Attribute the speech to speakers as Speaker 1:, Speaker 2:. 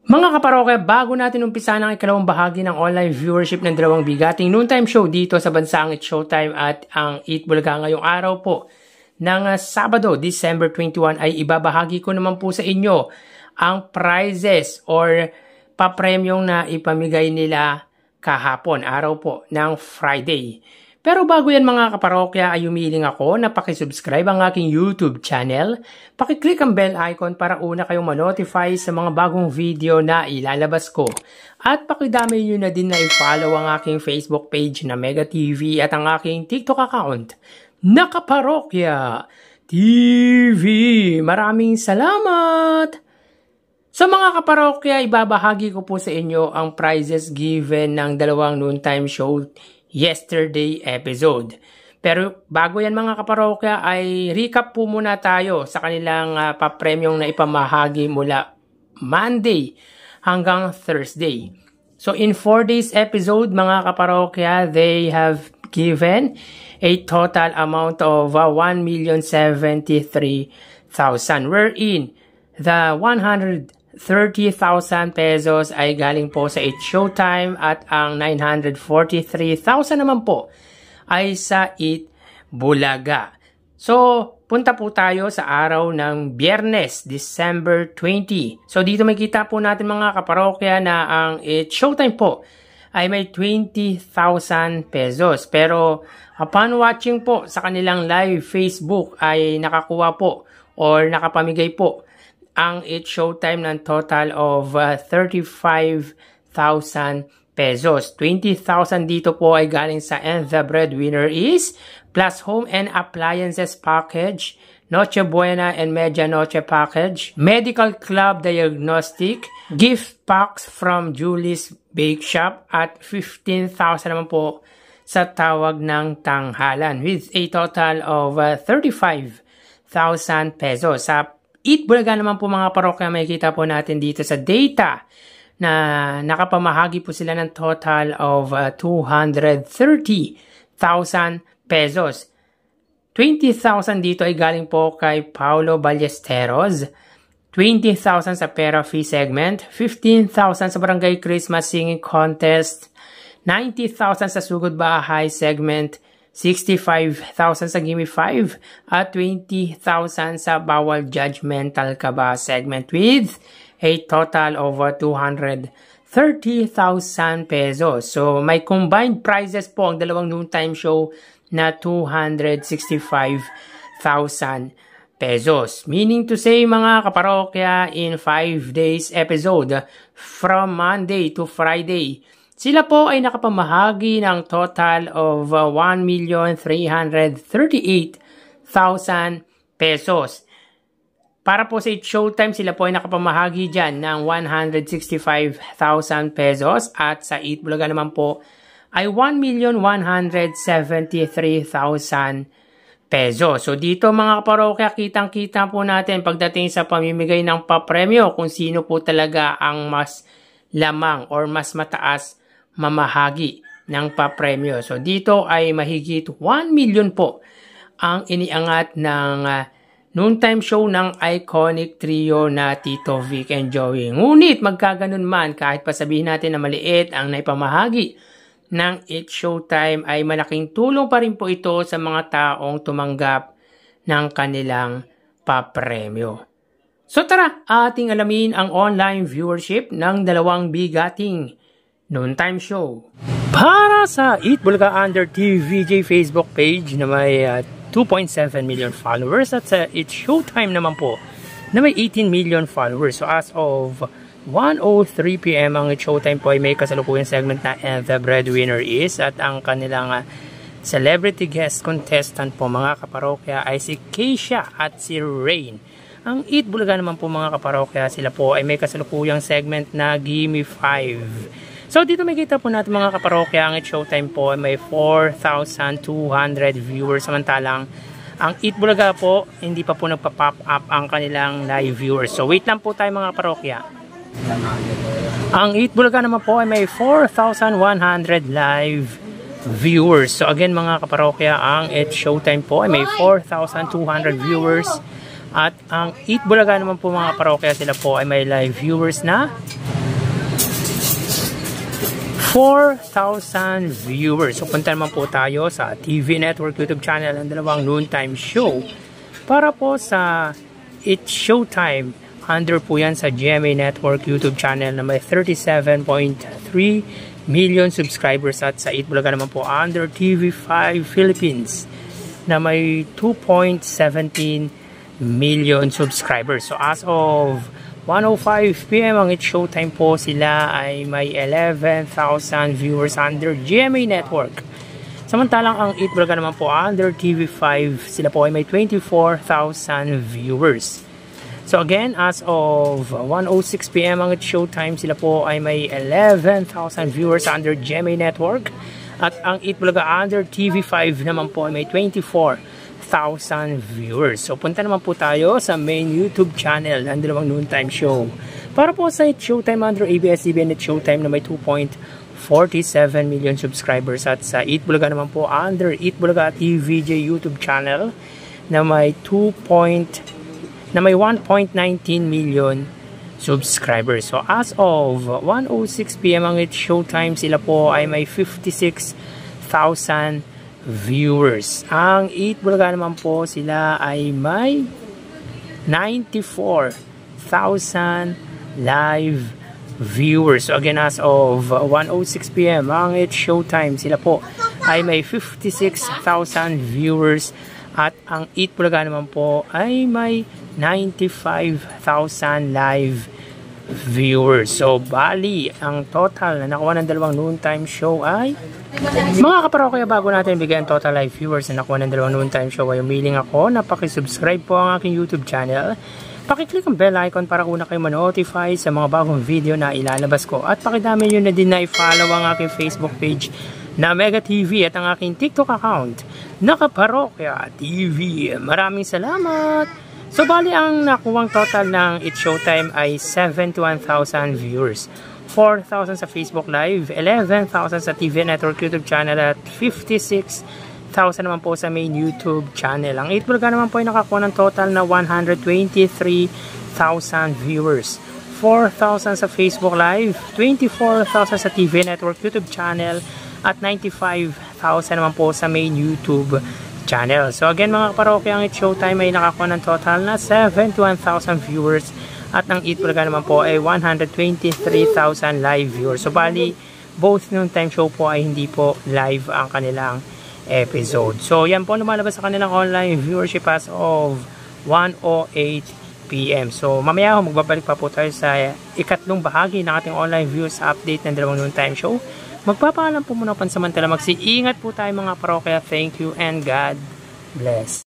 Speaker 1: Mga kaparokya, bago natin umpisa ng ikalawang bahagi ng online viewership ng dalawang bigating noontime show dito sa bansang It's Showtime at ang Eat Bulaga ngayong araw po ng Sabado, December 21 ay ibabahagi ko naman po sa inyo ang prizes or papremyong na ipamigay nila kahapon, araw po ng Friday. Pero bago yan mga kaparokya ay humiling ako na pakisubscribe ang aking YouTube channel. Pakiclick ang bell icon para una kayong manotify sa mga bagong video na ilalabas ko. At pakidamay nyo na din na i-follow ang aking Facebook page na Mega TV at ang aking TikTok account na Kaparokya TV. Maraming salamat! Sa mga kaparokya, ibabahagi ko po sa inyo ang prizes given ng dalawang noontime show yesterday episode. Pero bago yan mga kaparokya ay recap po muna tayo sa kanilang papremyong na ipamahagi mula Monday hanggang Thursday. So in 4 days episode mga kaparokya, they have given a total amount of 1,073,000 wherein the 130,000 pesos ay galing po sa It's Showtime at ang 943,000 naman po ay sa Eat Bulaga. So, punta po tayo sa araw ng Biyernes, December 20. So, dito makita po natin mga kaparokya na ang It's Showtime po ay may 20,000 pesos. Pero, upon watching po sa kanilang live Facebook ay nakakuha po or nakapamigay po ang It's Showtime ng total of 35,000 pesos. 20,000 dito po ay galing sa And the Breadwinner is plus Home and Appliances Package, Noche Buena and Media Noche Package, Medical Club Diagnostic, Gift Packs from Julie's Bake Shop at 15,000 naman po sa Tawag ng Tanghalan with a total of 35,000 pesos. Sa Eat Bulaga naman po mga parokya, makikita po natin dito sa data na nakapamahagi po sila ng total of 230,000 pesos. 20,000 dito ay galing po kay Paulo Ballesteros, 20,000 sa Pera Fee segment, 15,000 sa Barangay Christmas Singing Contest, 90,000 sa Sugod Bahay segment, 65,000 sa Gimme 5 at 20,000 sa Bawal Judgmental Ka Ba segment with a total of 230,000 pesos. So may combined prizes po ang dalawang noontime show na 265,000 pesos. Meaning to say mga kaparokya, in 5 days episode from Monday to Friday, sila po ay nakapamahagi ng total of 1,338,000 pesos. Para po sa It's Showtime, sila po ay nakapamahagi dyan ng 165,000 pesos. At sa Eat Bulaga naman po ay 1,173,000 pesos. So dito mga kaparokya, kitang-kita po natin pagdating sa pamimigay ng papremyo kung sino po talaga ang mas lamang or mas mataas mamahagi ng papremyo. So dito ay mahigit 1 million po ang iniangat ng noontime show ng iconic trio na Tito Vic and Joey. Ngunit magkaganon man, kahit pa sabihin natin na maliit ang naipamahagi ng It's Showtime, ay malaking tulong pa rin po ito sa mga taong tumanggap ng kanilang papremyo. So tara, ating alamin ang online viewership ng dalawang bigating noontime show. Para sa Eat Bulaga Under TVJ Facebook page na may 2.7 million followers at sa It's Showtime naman po na may 18 million followers. So as of 1:03 PM ang It's Showtime po ay may kasalukuyang segment na And the Breadwinner is at ang kanilang celebrity guest contestant po mga kaparokya ay si Keisha at si Rain. Ang Eat Bulaga naman po mga kaparokya, sila po ay may kasalukuyang segment na Gimme 5. So dito makita po natin mga kaparokya, ang It's Showtime po ay may 4,200 viewers, samantalang ang Eat Bulaga po hindi pa po nagpa-pop up ang kanilang live viewers. So wait lang po tayo mga kaparokya. Ang Eat Bulaga naman po ay may 4,100 live viewers. So again mga kaparokya, ang It's Showtime po ay may 4,200 viewers. At ang Eat Bulaga naman po mga kaparokya, sila po ay may live viewers na 4,000 viewers. So punta naman po tayo sa TV Network YouTube channel ng dalawang noontime show para po sa It's Showtime. Under po yan sa GMA Network YouTube channel na may 37.3 million subscribers, at sa Itbulaga naman po under TV5 Philippines na may 2.17 million subscribers. So as of 1:05 PM ang It's Showtime po, sila ay may 11,000 viewers under GMA Network. Samantalang ang Itbulaga naman po under TV5, sila po ay may 24,000 viewers. So again, as of 1:06 PM ang It's Showtime, sila po ay may 11,000 viewers under GMA Network. At ang Itbulaga under TV5 naman po ay may 24,000 viewers. So punta naman po tayo sa main YouTube channel ng dalawang noontime show. Para po sa It's Showtime under ABS-CBN It's Showtime na may 2.47 million subscribers. At sa Itbulaga naman po under Itbulaga TVJ YouTube channel na may 1.19 million subscribers. So as of 1:06 PM ang It's Showtime, sila po ay may 56,000 viewers. Ang Itbulaga naman po, sila ay may 94,000 live viewers. So again, as of 1:06 PM ang It's Showtime, sila po ay may 56,000 viewers. At ang Itbulaga naman po ay may 95,000 live viewers. So bali, ang total na nakuha ng dalawang noontime show ay, mga kaparokya, bago natin bigyan total live viewers na nakuha ng dalawang noontime show, ay umiling ako na pakisubscribe po ang aking YouTube channel. Pakiclick ang bell icon para una kayo ma-notify sa mga bagong video na ilalabas ko. At pakidami nyo na din na i-follow ang aking Facebook page na Mega TV at ang aking TikTok account na Kaparokya TV. Maraming salamat! So bali, ang nakuwang total ng It's Showtime ay 71,000 viewers. 4,000 sa Facebook Live, 11,000 sa TV Network YouTube channel, at 56,000 naman po sa main YouTube channel. Ang Itbulaga naman po ay nakakuha ng total na 123,000 viewers. 4,000 sa Facebook Live, 24,000 sa TV Network YouTube channel, at 95,000 naman po sa main YouTube channel. So again, mga kaparokya, ang It's Showtime ay nakakuha ng total na 71,000 viewers, at ang Itbulaga naman po ay 123,000 live viewers. So bali, both noontime show po ay hindi po live ang kanilang episode. So yan po lumalabas sa kanilang online viewership as of 1:08 PM. So mamaya magbabalik pa po tayo sa ikatlong bahagi ng ating online views update ng dalawang noontime show. Magpapaalam po muna pansamantala. Mag-iingat po tayo, mga parokya. Thank you and God bless.